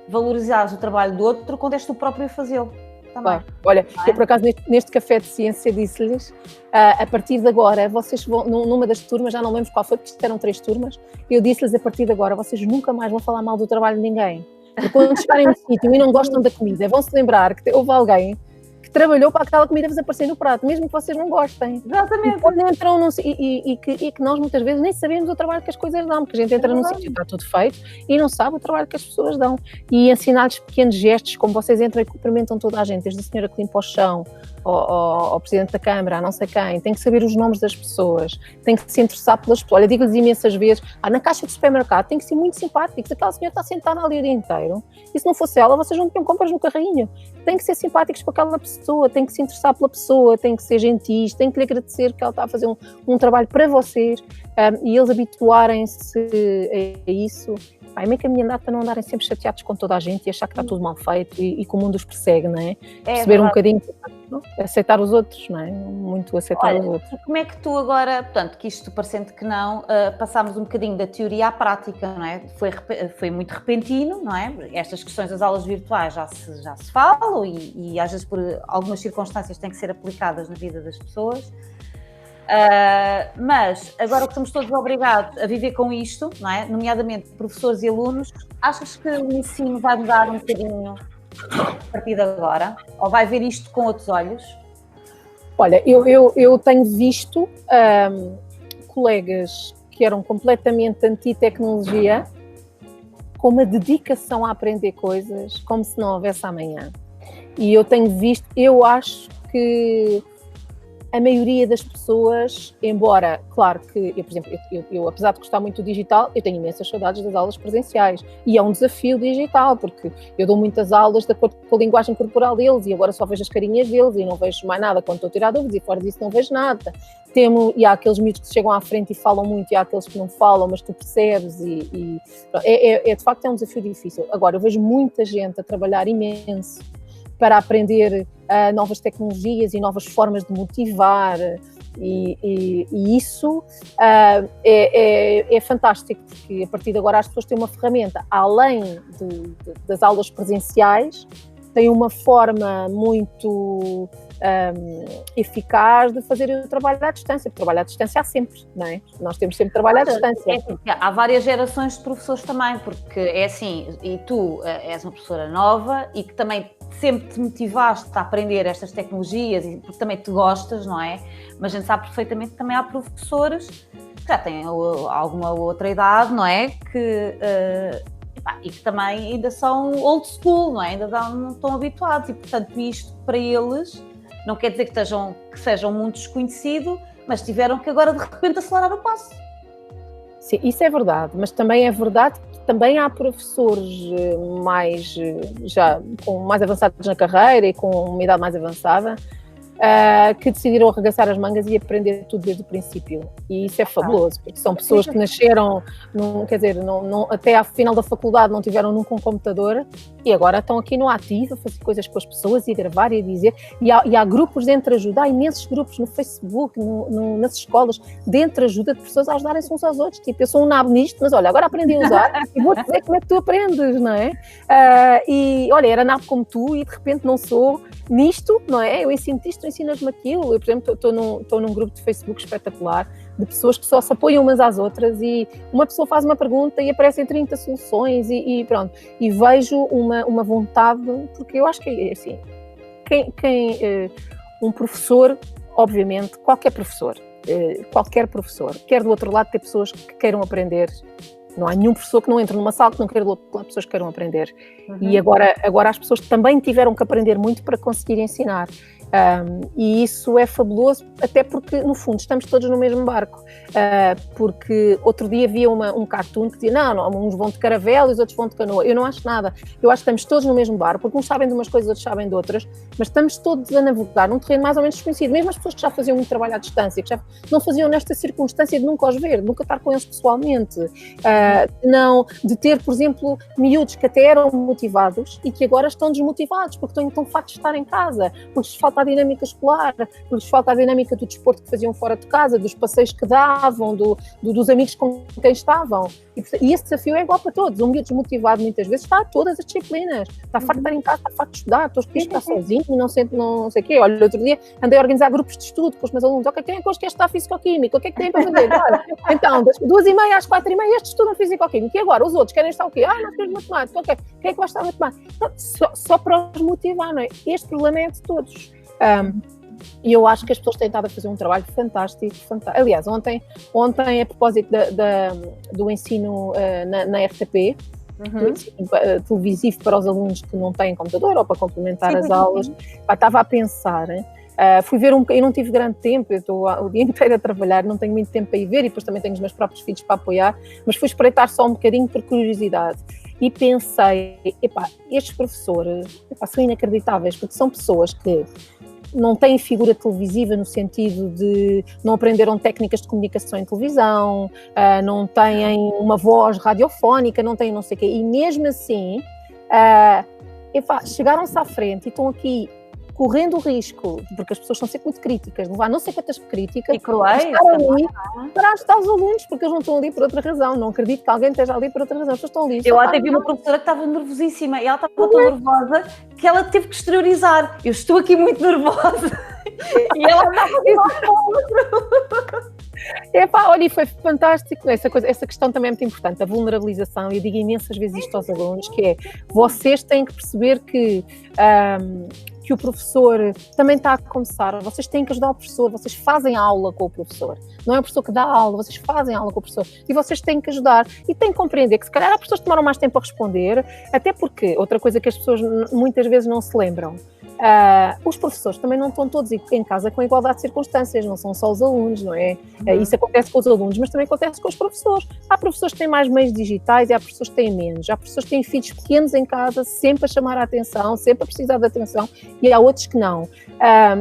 valorizares o trabalho do outro quando és tu próprio a fazê-lo. Também. Olha, eu por acaso neste café de ciência disse-lhes, a partir de agora, vocês vão, numa das turmas, já não lembro qual foi, porque isto eram 3 turmas, eu disse-lhes a partir de agora, vocês nunca mais vão falar mal do trabalho de ninguém. E quando chegarem no sítio e não gostam da comida, vão-se lembrar que houve alguém que trabalhou para aquela comida vos aparecer no prato, mesmo que vocês não gostem. Exatamente. E que nós muitas vezes nem sabemos o trabalho que as coisas dão, porque a gente entra num sítio, está tudo feito, e não sabe o trabalho que as pessoas dão. E ensinar-lhes pequenos gestos, como vocês entram e cumprimentam toda a gente, desde a senhora que limpa o chão, ao Presidente da Câmara, a não sei quem, tem que saber os nomes das pessoas, tem que se interessar pelas pessoas. Olha, digo-lhes imensas vezes, na caixa do supermercado tem que ser muito simpáticos, aquela senhora está sentada ali o dia inteiro, e se não fosse ela, vocês não tinham compras no carrinho. Tem que ser simpáticos com aquela pessoa, tem que se interessar pela pessoa, tem que ser gentis, tem que lhe agradecer que ela está a fazer um trabalho para vocês, e eles habituarem-se a isso. É meio caminho andado para não andarem sempre chateados com toda a gente e achar que está tudo mal feito e que o mundo os persegue, não é? Perceber um bocadinho, aceitar os outros, não é? Muito aceitar os outros. Como é que tu agora, portanto, que isto parecendo que não, passámos um bocadinho da teoria à prática, não é? Foi muito repentino, não é? Estas questões das aulas virtuais já se falam e às vezes por algumas circunstâncias têm que ser aplicadas na vida das pessoas. Mas agora que estamos todos obrigados a viver com isto, não é? Nomeadamente professores e alunos, achas que o ensino vai mudar um bocadinho a partir de agora? Ou vai ver isto com outros olhos? Olha, eu tenho visto colegas que eram completamente anti-tecnologia com uma dedicação a aprender coisas como se não houvesse amanhã. E eu tenho visto, eu acho que a maioria das pessoas, embora, claro que, por exemplo, eu apesar de gostar muito do digital, eu tenho imensas saudades das aulas presenciais. E é um desafio digital, porque eu dou muitas aulas de acordo com a linguagem corporal deles e agora só vejo as carinhas deles e não vejo mais nada quando estou a tirar dúvidas e fora disso não vejo nada. E há aqueles miúdos que chegam à frente e falam muito e há aqueles que não falam, mas tu percebes de facto é um desafio difícil. Agora, eu vejo muita gente a trabalhar imenso para aprender novas tecnologias e novas formas de motivar e isso é fantástico, porque a partir de agora as pessoas têm uma ferramenta, além das aulas presenciais, têm uma forma muito eficaz de fazer o trabalho à distância, porque trabalho à distância há sempre, não é? Nós temos sempre trabalho à distância. Há várias gerações de professores também, porque é assim, e tu és uma professora nova e que também sempre te motivaste a aprender estas tecnologias e porque também te gostas, não é? Mas a gente sabe perfeitamente que também há professores que já têm alguma outra idade, não é? E que também ainda são old school, não é? Ainda não estão habituados e, portanto, isto para eles não quer dizer que sejam muito desconhecido, mas tiveram que agora de repente acelerar o passo. Sim, isso é verdade, mas também é verdade que também há professores já mais avançados na carreira e com uma idade mais avançada que decidiram arregaçar as mangas e aprender tudo desde o princípio. E isso é fabuloso, porque são pessoas que nasceram, até ao final da faculdade não tiveram nunca um computador e agora estão aqui no ativo a fazer coisas com as pessoas e a gravar e a dizer. E há grupos de entreajuda, há imensos grupos no Facebook, nas escolas, de entreajuda de pessoas a ajudarem-se uns aos outros. Tipo, eu sou um nabo nisto, mas olha, agora aprendi a usar e vou-te dizer como é que tu aprendes, não é? E olha, era nabo como tu e de repente não sou nisto, não é? Eu ensino-te isto, tu ensinas-me aquilo. Eu, por exemplo, estou num grupo de Facebook espetacular de pessoas que só se apoiam umas às outras e uma pessoa faz uma pergunta e aparecem 30 soluções e pronto. E vejo uma vontade, porque eu acho que é assim, um professor, obviamente, qualquer professor, quer do outro lado ter pessoas que queiram aprender. Não há nenhum professor que não entre numa sala que não queira do outro lado pessoas que queiram aprender. E agora as pessoas também tiveram que aprender muito para conseguir ensinar. E isso é fabuloso, até porque no fundo estamos todos no mesmo barco, porque outro dia havia um cartoon que dizia não, uns vão de caravela e os outros vão de canoa. Eu não acho nada, eu acho que estamos todos no mesmo barco, porque uns sabem de umas coisas, outros sabem de outras, mas estamos todos a navegar num terreno mais ou menos desconhecido, mesmo as pessoas que já faziam muito trabalho à distância, que já não faziam nesta circunstância de nunca os ver, de nunca estar com eles pessoalmente, não, de ter, por exemplo, miúdos que até eram motivados e que agora estão desmotivados, porque estão fartos de estar em casa, porque lhes falta a dinâmica escolar, porque lhes falta a dinâmica do desporto que faziam fora de casa, dos passeios que davam, dos amigos com quem estavam. E esse desafio é igual para todos. Um miúdo desmotivado muitas vezes está a todas as disciplinas, está farto de estar em casa, está farto de estudar, estou a estar sozinho, não sei o quê. Olha, outro dia andei a organizar grupos de estudo com os meus alunos. Ok, quem é que hoje quer estudar Fisicoquímica? O que é que tem para fazer? Olha, então, das 2h30 às 4h30 estes estudam Fisicoquímica. E agora? Os outros querem estar o quê? Nós queremos matemática. Ok, quem é que vai estar matemática? Não, só para os motivar, não é? Este problema é de todos. E eu acho que as pessoas têm estado a fazer um trabalho fantástico. Aliás, ontem a propósito do ensino na RTP, televisivo para os alunos que não têm computador ou para complementar as aulas, estava a pensar, fui ver eu não tive grande tempo, eu estou o dia inteiro a trabalhar, não tenho muito tempo para ir ver e depois também tenho os meus próprios filhos para apoiar, mas fui espreitar só um bocadinho por curiosidade. E pensei, estes professores são inacreditáveis, porque são pessoas que não têm figura televisiva no sentido de não aprenderam técnicas de comunicação em televisão, não têm uma voz radiofónica, não têm não sei o quê, e mesmo assim chegaram-se à frente e estão aqui correndo o risco, porque as pessoas são sempre muito críticas, levar não sei quantas críticas, e cruéis, para ajudar os alunos, porque eles não estão ali por outra razão, não acredito que alguém esteja ali por outra razão, as pessoas estão ali. Eu até vi uma professora que estava nervosíssima, e ela estava tão nervosa que ela teve que exteriorizar, eu estou aqui muito nervosa, e ela andava olha, e foi fantástico, essa questão também é muito importante, a vulnerabilização, eu digo imensas vezes isto aos alunos, que é, vocês têm que perceber que o professor também está a começar, vocês têm que ajudar o professor, vocês fazem aula com o professor, não é o professor que dá aula, vocês fazem aula com o professor e vocês têm que ajudar e têm que compreender que se calhar há pessoas que demoram mais tempo a responder, até porque, outra coisa que as pessoas muitas vezes não se lembram, os professores também não estão todos em casa com igualdade de circunstâncias, não são só os alunos, não é? Isso acontece com os alunos, mas também acontece com os professores. Há professores que têm mais meios digitais e há professores que têm menos. Há professores que têm filhos pequenos em casa, sempre a chamar a atenção, sempre a precisar de atenção, e há outros que não.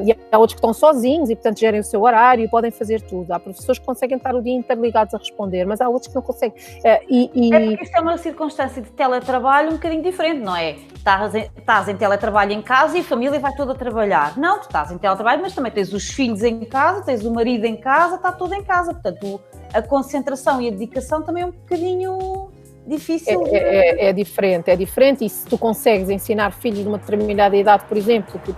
E há outros que estão sozinhos e, portanto, gerem o seu horário e podem fazer tudo. Há professores que conseguem estar o dia interligados a responder, mas há outros que não conseguem. É porque isto é uma circunstância de teletrabalho um bocadinho diferente, não é? Estás em teletrabalho em casa e a família vai toda a trabalhar. Não, tu estás em teletrabalho, mas também tens os filhos em casa, tens o marido em casa, está tudo em casa. Portanto, a concentração e a dedicação também é um bocadinho difícil. É diferente. E se tu consegues ensinar filhos de uma determinada idade, por exemplo, que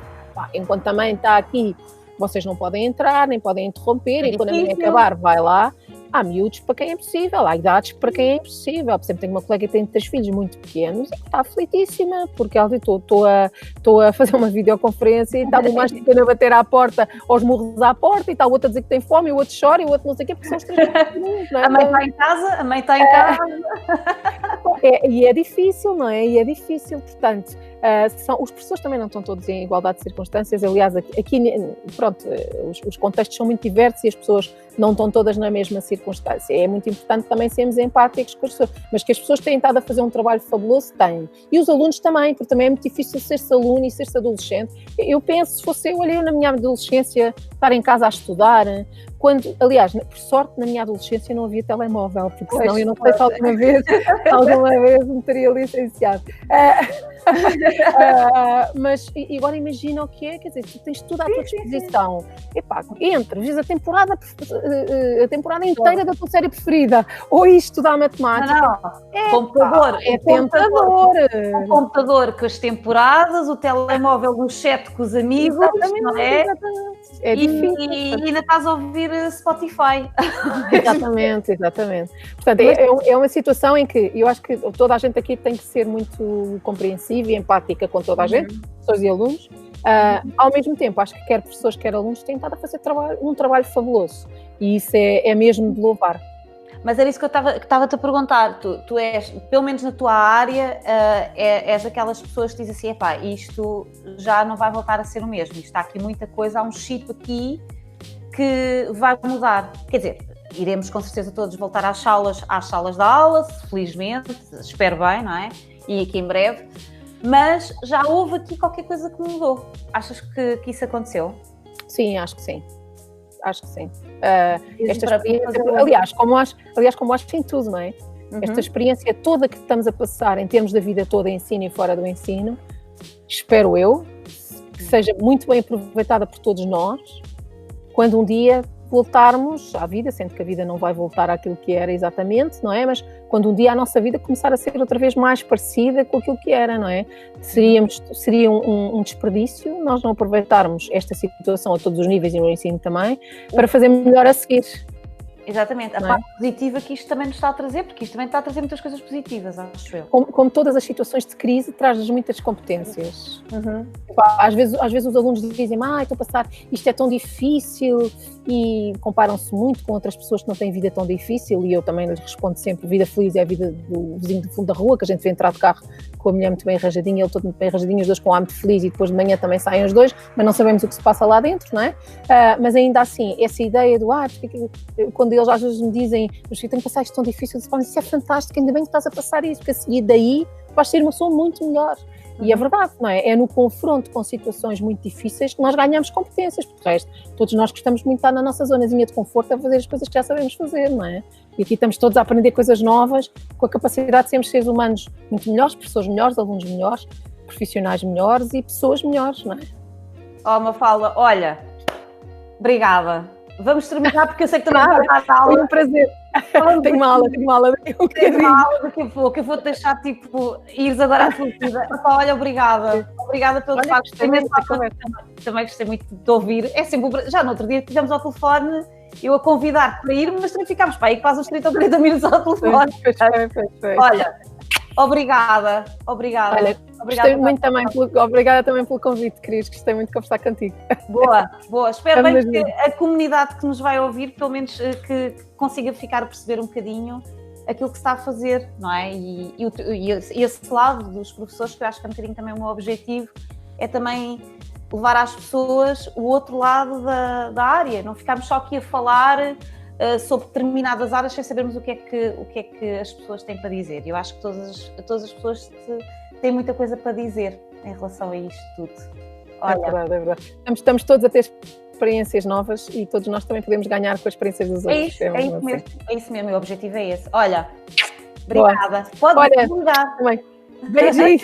enquanto a mãe está aqui, vocês não podem entrar, nem podem interromper, e quando a mãe acabar, vai lá. Há miúdos para quem é impossível, há idades para quem é impossível. Por exemplo, tenho uma colega que tem 3 filhos muito pequenos e está aflitíssima, porque ela diz, estou a fazer uma videoconferência e está mais pequeno a bater à porta, aos murros à porta, e está o outro a dizer que tem fome, e o outro chora, e o outro não sei o quê, porque são os 3 pequenos, não é? A mãe está em casa, E é difícil, não é? E é difícil, portanto, Os professores também não estão todos em igualdade de circunstâncias, aliás, aqui pronto, os contextos são muito diversos e as pessoas não estão todas na mesma circunstância. É muito importante também sermos empáticos com as pessoas, mas que as pessoas têm estado a fazer um trabalho fabuloso, têm. E os alunos também, porque também é muito difícil ser-se aluno e ser-se adolescente. Eu penso, se fosse eu, olhei na minha adolescência, estar em casa a estudar, aliás, por sorte, na minha adolescência não havia telemóvel, porque senão eu não sei se alguma vez me teria licenciado. Mas agora imagina o que é, quer dizer, tu tens tudo à tua disposição. Epá, entra, vês a temporada inteira da tua série preferida, ou estudar matemática. Computador. É tentador. O computador com as temporadas, o telemóvel no chat com os amigos, exatamente, não é? Exatamente. É difícil. E ainda estás a ouvir Spotify. Exatamente. Portanto, é uma situação em que eu acho que toda a gente aqui tem que ser muito compreensiva e empática com toda a gente, professores e alunos. Ao mesmo tempo, acho que quer professores, quer alunos têm estado a fazer um trabalho fabuloso. E isso é mesmo de louvar. Mas era isso que eu estava-te a perguntar. Tu és, pelo menos na tua área, és aquelas pessoas que dizem assim, epá, isto já não vai voltar a ser o mesmo. Isto está aqui muita coisa, há um chip aqui que vai mudar. Quer dizer, iremos com certeza todos voltar às salas de aula, felizmente, espero bem, não é? E aqui em breve. Mas já houve aqui qualquer coisa que mudou. Achas que isso aconteceu? Sim, acho que sim. Esta experiência, aliás, como acho em tudo, não é? Esta experiência toda que estamos a passar em termos da vida toda, ensino e fora do ensino, espero eu, que seja muito bem aproveitada por todos nós, quando um dia voltarmos à vida, sendo que a vida não vai voltar àquilo que era exatamente, não é? Mas quando um dia a nossa vida começar a ser outra vez mais parecida com aquilo que era, não é? Seria um desperdício nós não aproveitarmos esta situação a todos os níveis e no ensino também, para fazer melhor a seguir. Exatamente, a parte positiva que isto também nos está a trazer, porque isto também está a trazer muitas coisas positivas, acho eu. Como todas as situações de crise, traz-nos muitas competências. Às vezes os alunos dizem, estou a passar, isto é tão difícil, e comparam-se muito com outras pessoas que não têm vida tão difícil, e eu também lhes respondo sempre, vida feliz é a vida do vizinho do fundo da rua, que a gente vê entrar de carro com a mulher muito bem arranjadinha, ele todo muito bem arranjadinho, os dois com o ar muito feliz, e depois de manhã também saem os dois, mas não sabemos o que se passa lá dentro, não é? Mas ainda assim, essa ideia do quando eles às vezes me dizem, mas eu tenho que passar isto tão difícil, eles falam, isso é fantástico, ainda bem que estás a passar isso, porque a seguir daí vais ser uma pessoa muito melhor. E é verdade, não é? É no confronto com situações muito difíceis que nós ganhamos competências, porque de resto, todos nós gostamos muito de estar na nossa zonazinha de conforto a fazer as coisas que já sabemos fazer, não é? E aqui estamos todos a aprender coisas novas, com a capacidade de sermos seres humanos muito melhores, pessoas melhores, alunos melhores, profissionais melhores e pessoas melhores, não é? Mafalda, olha, obrigada. Vamos terminar porque eu sei que também vai dar aula. Foi um prazer. Tenho uma aula daqui a pouco. Eu vou-te deixar, ires agora à tua vida. Olha, obrigada. Obrigada pelo facto. Também gostei muito de te ouvir. É sempre já no outro dia estivemos ao telefone, eu a convidar para ir, mas também ficámos para aí quase uns 30 ou 40 minutos ao telefone. Foi. Olha, obrigada. Olha, gostei muito também, obrigada também pelo convite, Cris, gostei muito de conversar contigo. Boa. Espero bem que a comunidade que nos vai ouvir, pelo menos que consiga ficar a perceber um bocadinho aquilo que se está a fazer, não é? E esse lado dos professores, que eu acho que é um bocadinho também o meu objetivo, é também levar às pessoas o outro lado da área, não ficarmos só aqui a falar sobre determinadas áreas sem sabermos o que é que as pessoas têm para dizer. Eu acho que todas as pessoas têm muita coisa para dizer em relação a isto tudo. Olha, é verdade. Estamos todos a ter experiências novas e todos nós também podemos ganhar com as experiências dos outros. É isso mesmo, o objetivo é esse. Olha, obrigada. Pode ligar. Também. Beijinho.